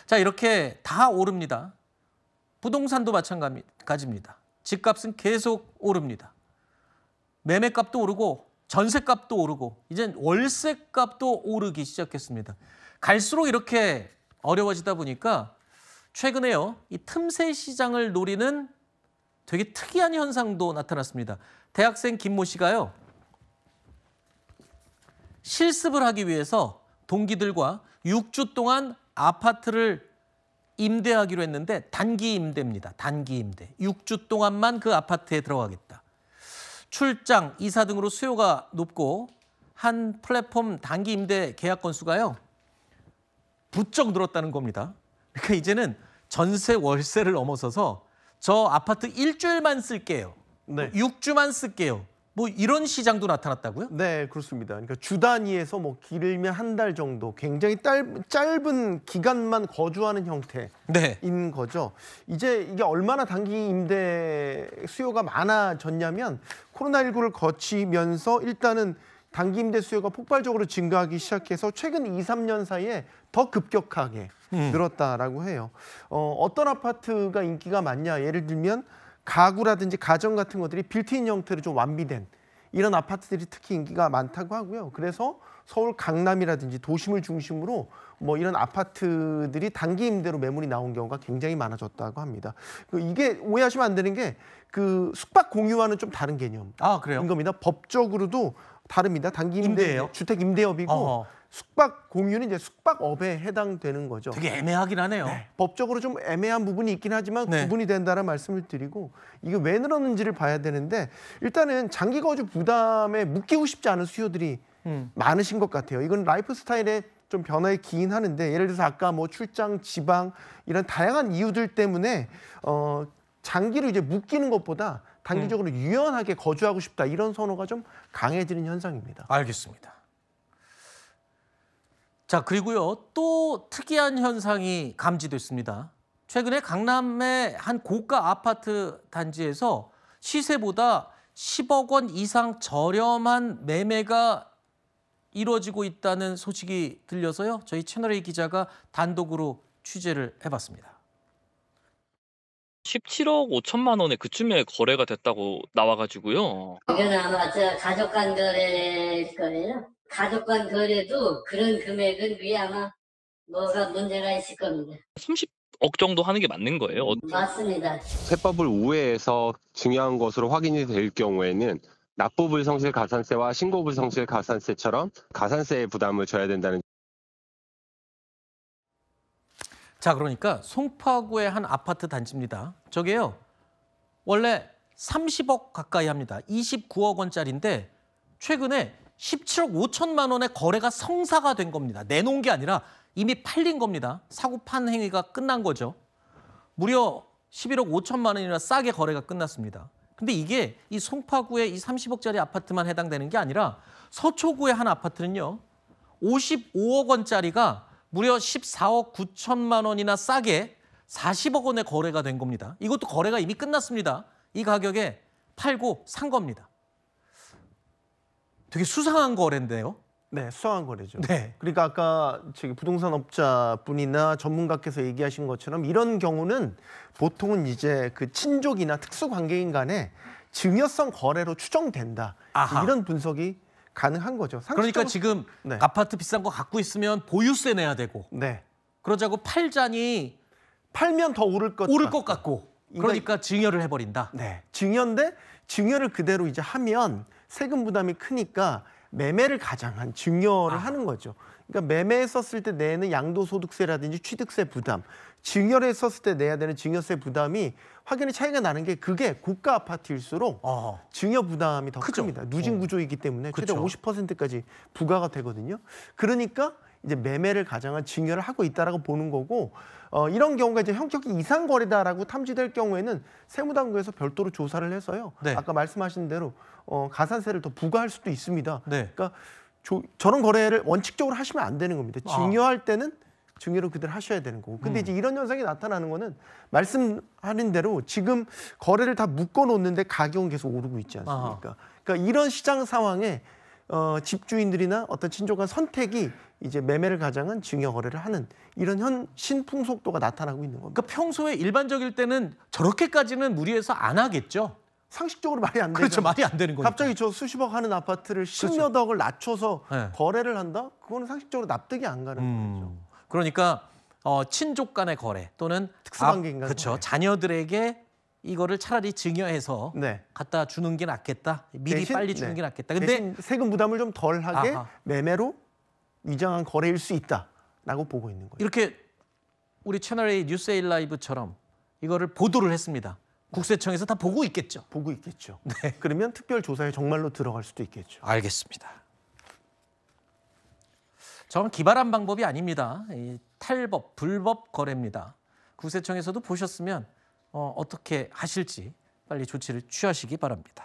자, 이렇게 다 오릅니다. 부동산도 마찬가지입니다. 집값은 계속 오릅니다. 매매값도 오르고 전세값도 오르고 이젠 월세값도 오르기 시작했습니다. 갈수록 이렇게 어려워지다 보니까 최근에요, 이 틈새 시장을 노리는 되게 특이한 현상도 나타났습니다. 대학생 김모 씨가요, 실습을 하기 위해서 동기들과 6주 동안 아파트를 임대하기로 했는데 단기 임대입니다. 단기 임대. 6주 동안만 그 아파트에 들어가겠다. 출장, 이사 등으로 수요가 높고 한 플랫폼 단기 임대 계약 건수가요, 부쩍 늘었다는 겁니다. 그러니까 이제는 전세, 월세를 넘어서서 저 아파트 일주일만 쓸게요. 네. 6주만 쓸게요. 뭐 이런 시장도 나타났다고요? 네, 그렇습니다. 그러니까 주 단위에서 뭐 길면 한 달 정도 굉장히 짧은 기간만 거주하는 형태인 네. 거죠. 이제 이게 얼마나 단기 임대 수요가 많아졌냐면 코로나19를 거치면서 일단은 단기 임대 수요가 폭발적으로 증가하기 시작해서 최근 2, 3년 사이에 더 급격하게 늘었다라고 해요. 어떤 아파트가 인기가 많냐? 예를 들면 가구라든지 가전 같은 것들이 빌트인 형태로 좀 완비된 이런 아파트들이 특히 인기가 많다고 하고요. 그래서 서울 강남이라든지 도심을 중심으로 뭐 이런 아파트들이 단기 임대로 매물이 나온 경우가 굉장히 많아졌다고 합니다. 이게 오해하시면 안 되는 게 그 숙박 공유와는 좀 다른 개념인 그래요? 겁니다. 법적으로도 다릅니다. 단기 임대 임대예요? 주택 임대업이고 숙박 공유는 이제 숙박업에 해당되는 거죠. 되게 애매하긴 하네요. 네, 법적으로 좀 애매한 부분이 있긴 하지만 네. 구분이 된다는 말씀을 드리고 이게 왜 늘었는지를 봐야 되는데 일단은 장기 거주 부담에 묶이고 싶지 않은 수요들이 많으신 것 같아요. 이건 라이프 스타일의 좀 변화에 기인 하는데 예를 들어서 아까 뭐 출장, 지방 이런 다양한 이유들 때문에 장기로 이제 묶이는 것보다 단기적으로 유연하게 거주하고 싶다 이런 선호가 좀 강해지는 현상입니다. 알겠습니다. 자, 그리고요, 또 특이한 현상이 감지됐습니다. 최근에 강남의 한 고가 아파트 단지에서 시세보다 10억 원 이상 저렴한 매매가 이루어지고 있다는 소식이 들려서요, 저희 채널A 기자가 단독으로 취재를 해봤습니다. 17억 5천만 원에 그쯤에 거래가 됐다고 나와가지고요. 이건 아마 저 가족 간 거래일 거예요. 가족 간 거래도 그런 금액은 위에 아마 뭐가 문제가 있을 겁니다. 30억 정도 하는 게 맞는 거예요? 맞습니다. 세법을 우회해서 중요한 것으로 확인이 될 경우에는 납부불성실 가산세와 신고불성실 가산세처럼 가산세의 부담을 져야 된다는. 자, 그러니까 송파구의 한 아파트 단지입니다. 저게요, 원래 30억 가까이 합니다. 29억 원짜리인데 최근에 17억 5천만 원의 거래가 성사가 된 겁니다. 내놓은 게 아니라 이미 팔린 겁니다. 사고 판 행위가 끝난 거죠. 무려 11억 5천만 원이나 싸게 거래가 끝났습니다. 근데 이게 이 송파구의 이 30억짜리 아파트만 해당되는 게 아니라 서초구의 한 아파트는요, 55억 원짜리가 무려 14억 9천만 원이나 싸게 40억 원에 거래가 된 겁니다. 이것도 거래가 이미 끝났습니다. 이 가격에 팔고 산 겁니다. 되게 수상한 거래인데요. 네, 수상한 거래죠. 네. 그러니까 아까 저기 부동산 업자분이나 전문가께서 얘기하신 것처럼 이런 경우는 보통은 이제 그 친족이나 특수관계인 간의 증여성 거래로 추정된다. 아하. 이런 분석이 가능한 거죠. 그러니까 지금 네. 아파트 비싼 거 갖고 있으면 보유세 내야 되고, 네. 그러자고 팔자니 팔면 더 오를 것 같고, 그러니까 증여를 해버린다. 네. 증여인데 증여를 그대로 이제 하면 세금 부담이 크니까 매매를 가장한 증여를 하는 거죠. 그러니까 매매했었을 때 내는 양도소득세라든지 취득세 부담, 증여를 했었을 때 내야 되는 증여세 부담이 확연히 차이가 나는 게 그게 고가 아파트일수록 증여 부담이 더 크죠. 큽니다. 누진 구조이기 때문에 최대 그쵸. 50%까지 부과가 되거든요. 그러니까 이제 매매를 가장한 증여를 하고 있다라고 보는 거고 이런 경우가 이제 형격이 이상 거래다라고 탐지될 경우에는 세무당국에서 별도로 조사를 해서요. 네. 아까 말씀하신 대로 가산세를 더 부과할 수도 있습니다. 네. 그러니까 저런 거래를 원칙적으로 하시면 안 되는 겁니다. 증여할 때는 증여를 그대로 하셔야 되는 거고. 근데 이제 이런 현상이 나타나는 거는 말씀하는 대로 지금 거래를 다 묶어 놓는데 가격은 계속 오르고 있지 않습니까? 그러니까 이런 시장 상황에 집주인들이나 어떤 친족 간 선택이 이제 매매를 가장한 증여 거래를 하는 이런 신풍속도가 나타나고 있는 겁니다. 그러니까 평소에 일반적일 때는 저렇게까지는 무리해서 안 하겠죠. 상식적으로 말이 안 되죠. 그렇죠. 말이 안 되는 거니까. 갑자기 저 수십억 하는 아파트를 십몇 억을 낮춰서 네. 거래를 한다? 그거는 상식적으로 납득이 안 가는 거죠. 그러니까 친족 간의 거래 또는 특수관계 인간 그렇죠. 거래. 자녀들에게 이거를 차라리 증여해서 네. 갖다 주는 게 낫겠다. 미리 대신, 빨리 주는 네. 게 낫겠다. 근데 대신 세금 부담을 좀 덜하게 아하. 매매로 위장한 거래일 수 있다라고 보고 있는 거예요. 이렇게 우리 채널A 뉴스에일 라이브처럼 이거를 보도를 했습니다. 국세청에서 다 보고 있겠죠. 보고 있겠죠. 그러면 특별 조사에 정말로 들어갈 수도 있겠죠. 알겠습니다. 저는 기발한 방법이 아닙니다. 이 탈법, 불법 거래입니다. 국세청에서도 보셨으면 어떻게 하실지 빨리 조치를 취하시기 바랍니다.